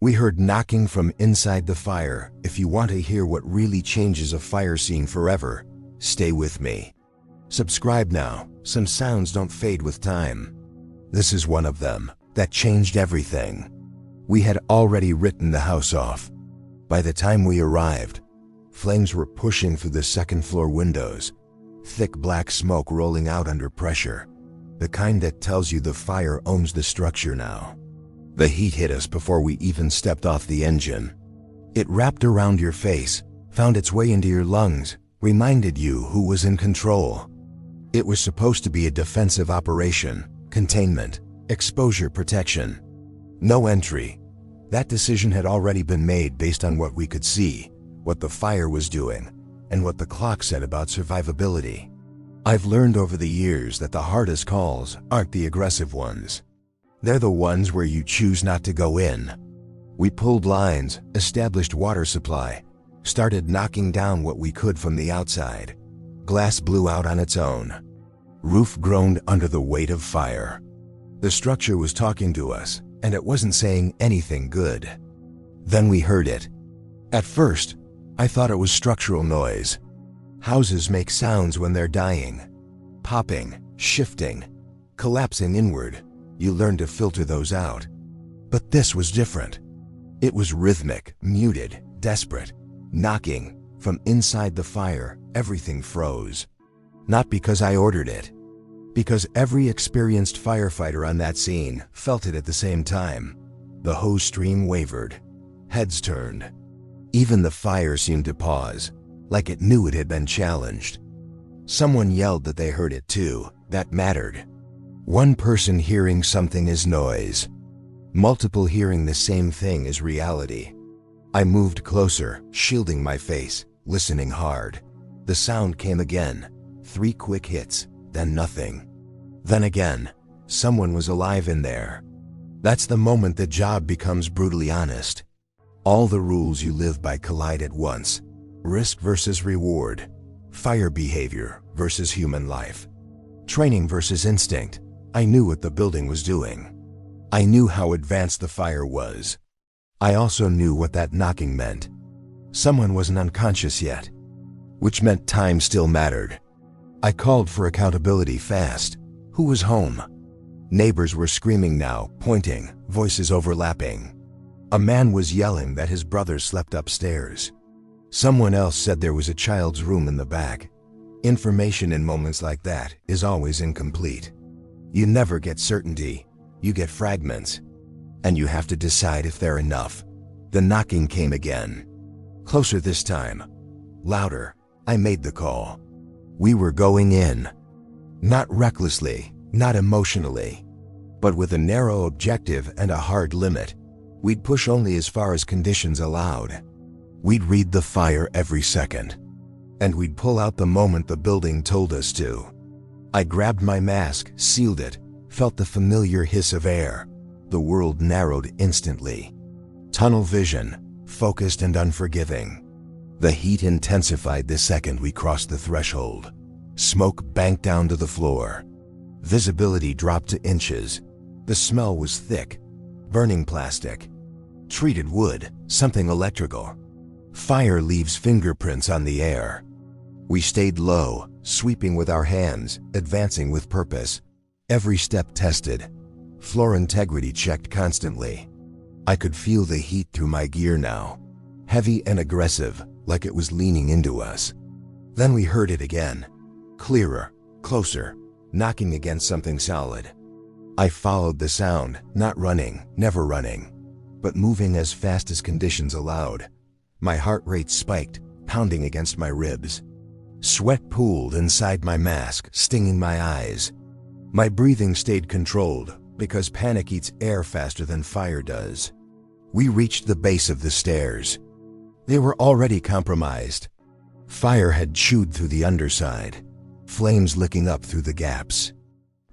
We heard knocking from inside the fire. If you want to hear what really changes a fire scene forever, stay with me. Subscribe now. Some sounds don't fade with time. This is one of them that changed everything. We had already written the house off. By the time we arrived, flames were pushing through the second-floor windows, thick black smoke rolling out under pressure, the kind that tells you the fire owns the structure now. The heat hit us before we even stepped off the engine. It wrapped around your face, found its way into your lungs, reminded you who was in control. It was supposed to be a defensive operation, containment, exposure protection. No entry. That decision had already been made based on what we could see, what the fire was doing, and what the clock said about survivability. I've learned over the years that the hardest calls aren't the aggressive ones. They're the ones where you choose not to go in. We pulled lines, established water supply, started knocking down what we could from the outside. Glass blew out on its own. Roof groaned under the weight of fire. The structure was talking to us, and it wasn't saying anything good. Then we heard it. At first, I thought it was structural noise. Houses make sounds when they're dying. Popping, shifting, collapsing inward. You learn to filter those out. But this was different. It was rhythmic, muted, desperate. Knocking. From inside the fire, everything froze. Not because I ordered it. Because every experienced firefighter on that scene felt it at the same time. The hose stream wavered. Heads turned. Even the fire seemed to pause, like it knew it had been challenged. Someone yelled that they heard it too. That mattered. One person hearing something is noise. Multiple hearing the same thing is reality. I moved closer, shielding my face, listening hard. The sound came again. 3 quick hits, then nothing. Then again, someone was alive in there. That's the moment the job becomes brutally honest. All the rules you live by collide at once. Risk versus reward. Fire behavior versus human life. Training versus instinct. I knew what the building was doing. I knew how advanced the fire was. I also knew what that knocking meant. Someone wasn't unconscious yet, which meant time still mattered. I called for accountability fast. Who was home? Neighbors were screaming now, pointing, voices overlapping. A man was yelling that his brother slept upstairs. Someone else said there was a child's room in the back. Information in moments like that is always incomplete. You never get certainty, you get fragments. And you have to decide if they're enough. The knocking came again. Closer this time. Louder. I made the call. We were going in. Not recklessly, not emotionally, but with a narrow objective and a hard limit. We'd push only as far as conditions allowed. We'd read the fire every second. And we'd pull out the moment the building told us to. I grabbed my mask, sealed it, felt the familiar hiss of air. The world narrowed instantly. Tunnel vision, focused and unforgiving. The heat intensified the second we crossed the threshold. Smoke banked down to the floor. Visibility dropped to inches. The smell was thick. Burning plastic. Treated wood, something electrical. Fire leaves fingerprints on the air. We stayed low, sweeping with our hands, advancing with purpose. Every step tested. Floor integrity checked constantly. I could feel the heat through my gear now. Heavy and aggressive, like it was leaning into us. Then we heard it again. Clearer, closer, knocking against something solid. I followed the sound, not running, never running, but moving as fast as conditions allowed. My heart rate spiked, pounding against my ribs. Sweat pooled inside my mask, stinging my eyes. My breathing stayed controlled, because panic eats air faster than fire does. We reached the base of the stairs. They were already compromised. Fire had chewed through the underside, flames licking up through the gaps.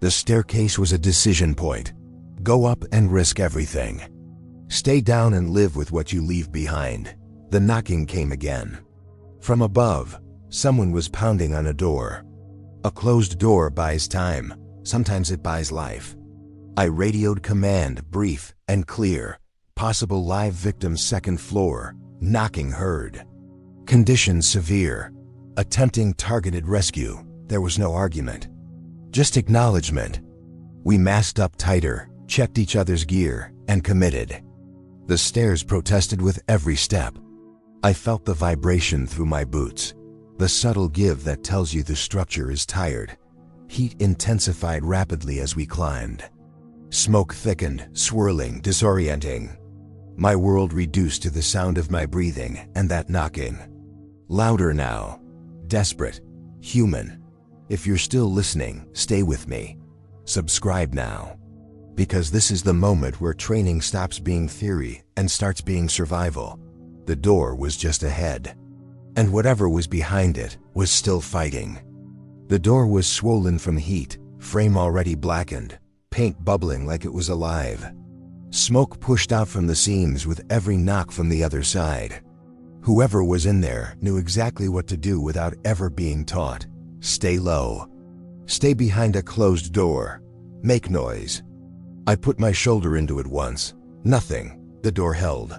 The staircase was a decision point. Go up and risk everything. Stay down and live with what you leave behind. The knocking came again. From above, someone was pounding on a door. A closed door buys time. Sometimes it buys life. I radioed command, brief and clear. Possible live victim second floor, knocking heard. Condition severe. Attempting targeted rescue. There was no argument. Just acknowledgement. We masked up tighter, checked each other's gear, and committed. The stairs protested with every step. I felt the vibration through my boots. The subtle give that tells you the structure is tired. Heat intensified rapidly as we climbed. Smoke thickened, swirling, disorienting. My world reduced to the sound of my breathing and that knocking. Louder now. Desperate. Human. If you're still listening, stay with me. Subscribe now. Because this is the moment where training stops being theory and starts being survival. The door was just ahead. And whatever was behind it was still fighting. The door was swollen from heat, frame already blackened, paint bubbling like it was alive. Smoke pushed out from the seams with every knock from the other side. Whoever was in there knew exactly what to do without ever being taught. Stay low. Stay behind a closed door. Make noise. I put my shoulder into it once. Nothing. The door held.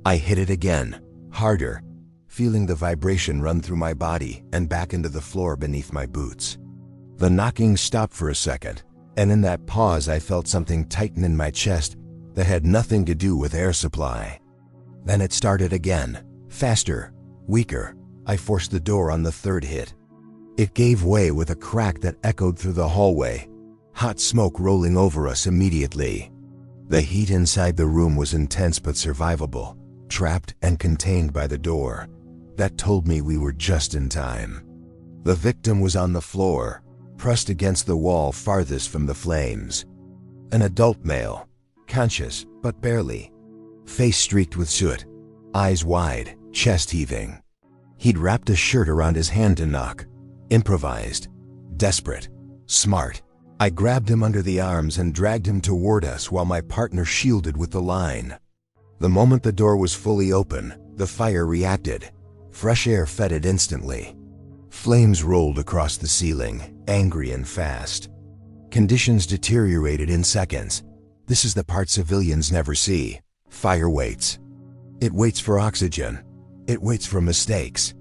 I hit it again. Harder. Feeling the vibration run through my body and back into the floor beneath my boots. The knocking stopped for a second, and in that pause I felt something tighten in my chest that had nothing to do with air supply. Then it started again. Faster. Weaker. I forced the door on the third hit. It gave way with a crack that echoed through the hallway. Hot smoke rolling over us immediately. The heat inside the room was intense but survivable, trapped and contained by the door. That told me we were just in time. The victim was on the floor, pressed against the wall farthest from the flames. An adult male, conscious but barely. Face streaked with soot, eyes wide, chest heaving. He'd wrapped a shirt around his hand to knock. Improvised. Desperate. Smart. I grabbed him under the arms and dragged him toward us while my partner shielded with the line. The moment the door was fully open, the fire reacted. Fresh air fed it instantly. Flames rolled across the ceiling, angry and fast. Conditions deteriorated in seconds. This is the part civilians never see. Fire waits. It waits for oxygen. It waits for mistakes.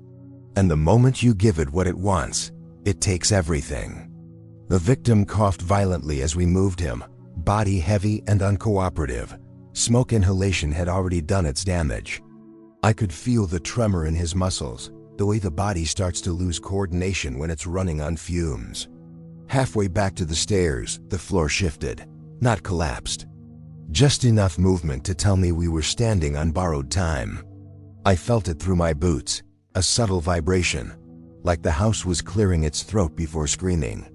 And the moment you give it what it wants, it takes everything. The victim coughed violently as we moved him, body heavy and uncooperative. Smoke inhalation had already done its damage. I could feel the tremor in his muscles, the way the body starts to lose coordination when it's running on fumes. Halfway back to the stairs, the floor shifted, not collapsed. Just enough movement to tell me we were standing on borrowed time. I felt it through my boots, a subtle vibration, like the house was clearing its throat before screaming.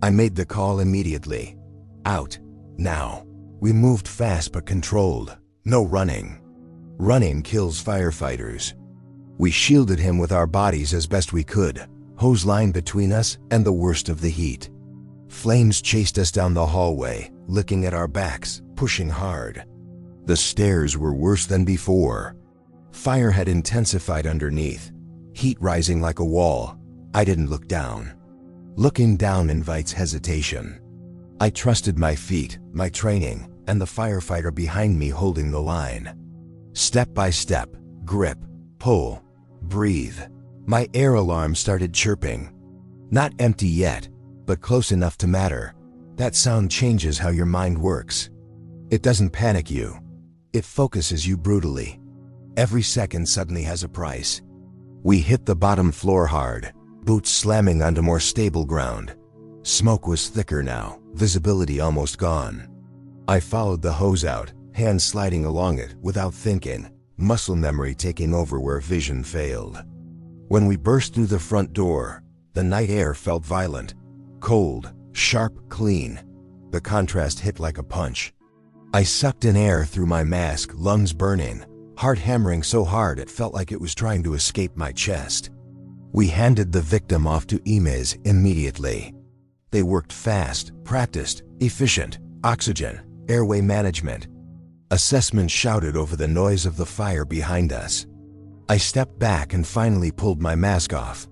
I made the call immediately. Out. Now. We moved fast but controlled. No running. Running kills firefighters. We shielded him with our bodies as best we could, hose line between us and the worst of the heat. Flames chased us down the hallway, licking at our backs, pushing hard. The stairs were worse than before. Fire had intensified underneath, heat rising like a wall. I didn't look down. Looking down invites hesitation. I trusted my feet, my training, and the firefighter behind me holding the line. Step by step, grip, pull, breathe. My air alarm started chirping. Not empty yet, but close enough to matter. That sound changes how your mind works. It doesn't panic you. It focuses you brutally. Every second suddenly has a price. We hit the bottom floor hard, boots slamming onto more stable ground. Smoke was thicker now, visibility almost gone. I followed the hose out, hands sliding along it without thinking, muscle memory taking over where vision failed. When we burst through the front door, the night air felt violent, cold, sharp, clean. The contrast hit like a punch. I sucked in air through my mask, lungs burning, heart hammering so hard it felt like it was trying to escape my chest. We handed the victim off to EMS immediately. They worked fast, practiced, efficient, oxygen, airway management. Assessment shouted over the noise of the fire behind us. I stepped back and finally pulled my mask off.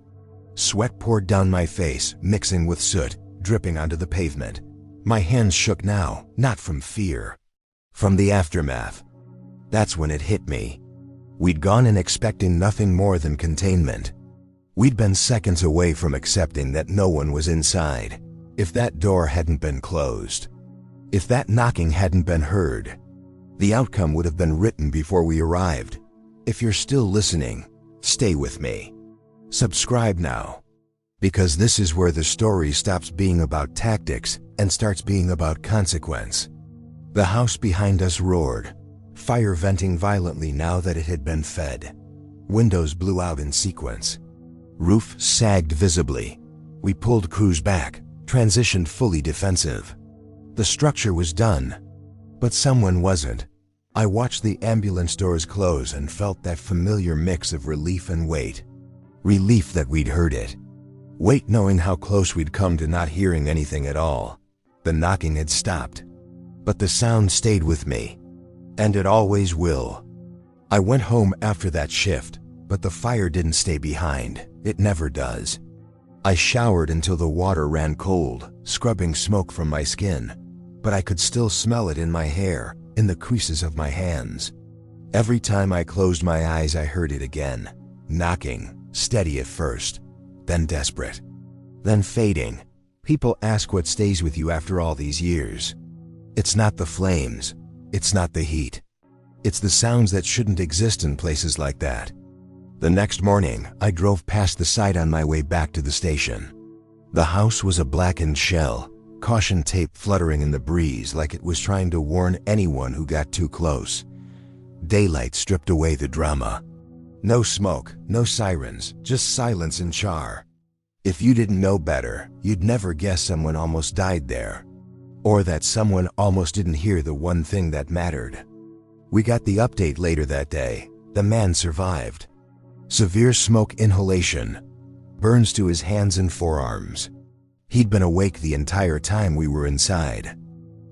Sweat poured down my face, mixing with soot, dripping onto the pavement. My hands shook now, not from fear, from the aftermath. That's when it hit me. We'd gone in expecting nothing more than containment. We'd been seconds away from accepting that no one was inside. If that door hadn't been closed, if that knocking hadn't been heard, the outcome would have been written before we arrived. If you're still listening, stay with me. Subscribe now, because this is where the story stops being about tactics and starts being about consequence. The house behind us roared, fire venting violently now that it had been fed. Windows blew out in sequence. Roof sagged visibly. We pulled crews back, transitioned fully defensive. The structure was done, but someone wasn't. I watched the ambulance doors close and felt that familiar mix of relief and weight. Relief that we'd heard it. Weight knowing how close we'd come to not hearing anything at all. The knocking had stopped, but the sound stayed with me. And it always will. I went home after that shift, but the fire didn't stay behind. It never does. I showered until the water ran cold, scrubbing smoke from my skin, but I could still smell it in my hair, in the creases of my hands. Every time I closed my eyes, I heard it again, knocking, steady at first, then desperate, then fading. People ask what stays with you after all these years. It's not the flames, it's not the heat. It's the sounds that shouldn't exist in places like that. The next morning, I drove past the site on my way back to the station. The house was a blackened shell, caution tape fluttering in the breeze like it was trying to warn anyone who got too close. Daylight stripped away the drama. No smoke, no sirens, just silence and char. If you didn't know better, you'd never guess someone almost died there. Or that someone almost didn't hear the one thing that mattered. We got the update later that day. The man survived. Severe smoke inhalation. Burns to his hands and forearms. He'd been awake the entire time we were inside,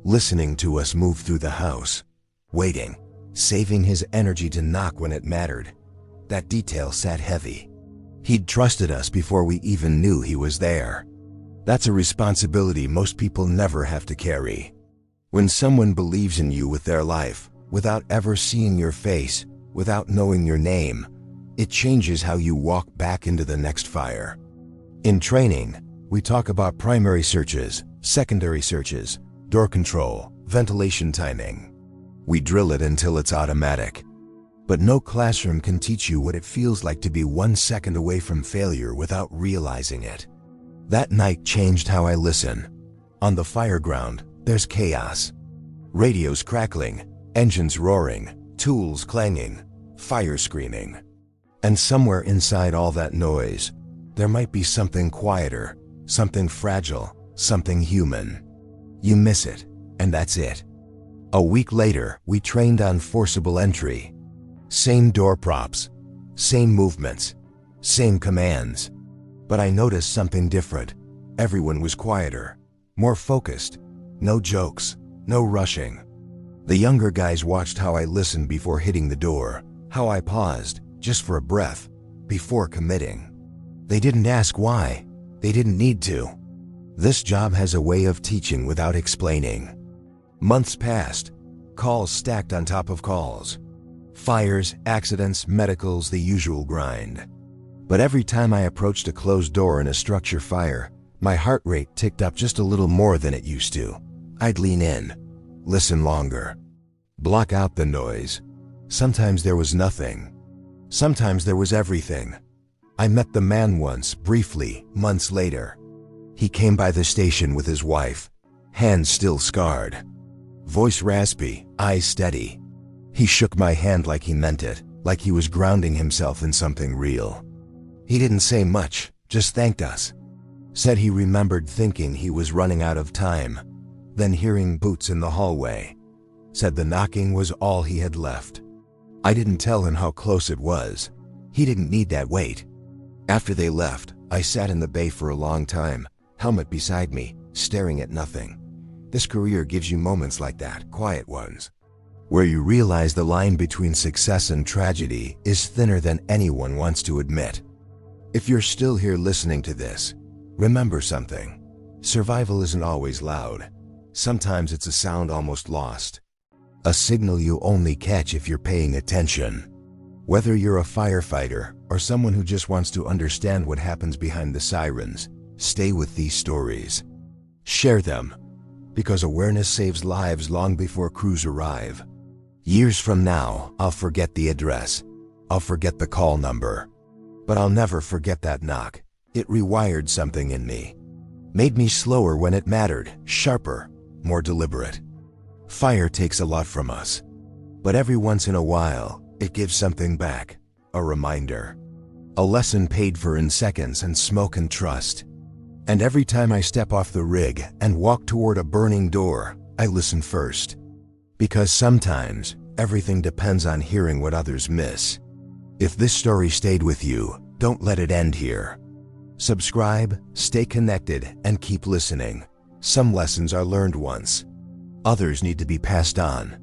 listening to us move through the house, waiting, saving his energy to knock when it mattered. That detail sat heavy. He'd trusted us before we even knew he was there. That's a responsibility most people never have to carry. When someone believes in you with their life, without ever seeing your face, without knowing your name, it changes how you walk back into the next fire. In training, we talk about primary searches, secondary searches, door control, ventilation timing. We drill it until it's automatic. But no classroom can teach you what it feels like to be 1 second away from failure without realizing it. That night changed how I listen. On the fire ground, there's chaos. Radios crackling, engines roaring, tools clanging, fire screaming. And somewhere inside all that noise, there might be something quieter, something fragile, something human. You miss it, and that's it. A week later, we trained on forcible entry. Same door props, same movements, same commands. But I noticed something different. Everyone was quieter, more focused. No jokes, no rushing. The younger guys watched how I listened before hitting the door, how I paused, just for a breath, before committing. They didn't ask why. They didn't need to. This job has a way of teaching without explaining. Months passed, calls stacked on top of calls. Fires, accidents, medicals, the usual grind. But every time I approached a closed door in a structure fire, my heart rate ticked up just a little more than it used to. I'd lean in, listen longer, block out the noise. Sometimes there was nothing. Sometimes there was everything. I met the man once, briefly, months later. He came by the station with his wife, hands still scarred. Voice raspy, eyes steady. He shook my hand like he meant it, like he was grounding himself in something real. He didn't say much, just thanked us. Said he remembered thinking he was running out of time, then hearing boots in the hallway. Said the knocking was all he had left. I didn't tell him how close it was. He didn't need that weight. After they left, I sat in the bay for a long time, helmet beside me, staring at nothing. This career gives you moments like that, quiet ones, where you realize the line between success and tragedy is thinner than anyone wants to admit. If you're still here listening to this, remember something. Survival isn't always loud. Sometimes it's a sound almost lost. A signal you only catch if you're paying attention. Whether you're a firefighter or someone who just wants to understand what happens behind the sirens, stay with these stories. Share them, because awareness saves lives long before crews arrive. Years from now, I'll forget the address. I'll forget the call number. But I'll never forget that knock. It rewired something in me. Made me slower when it mattered, sharper, more deliberate. Fire takes a lot from us. But every once in a while, it gives something back. A reminder. A lesson paid for in seconds and smoke and trust. And every time I step off the rig and walk toward a burning door, I listen first. Because sometimes, everything depends on hearing what others miss. If this story stayed with you, don't let it end here. Subscribe, stay connected, and keep listening. Some lessons are learned once. Others need to be passed on.